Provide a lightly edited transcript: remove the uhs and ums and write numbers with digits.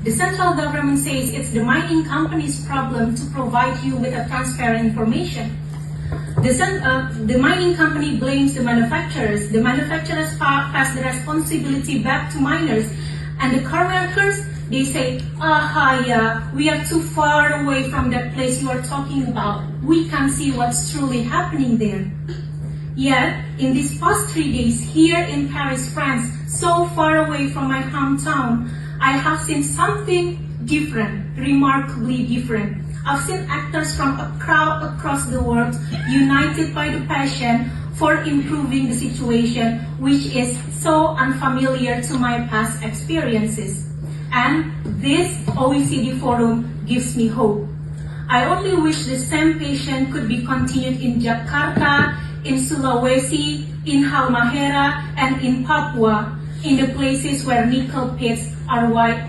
The central government says it's the mining company's problem to provide you with a transparent information. The mining company blames the manufacturers. The manufacturers pass the responsibility back to miners. And the car workers, they say, yeah, we are too far away from that place you are talking about. We can't see what's truly happening there. Yet, in these past 3 days here in Paris, France, so far away from my hometown, I have seen something different, remarkably different. I've seen actors from a crowd across the world united by the passion for improving the situation, which is so unfamiliar to my past experiences. And this OECD forum gives me hope. I only wish the same passion could be continued in Jakarta, in Sulawesi, in Halmahera, and in Papua, in the places where nickel pits are wide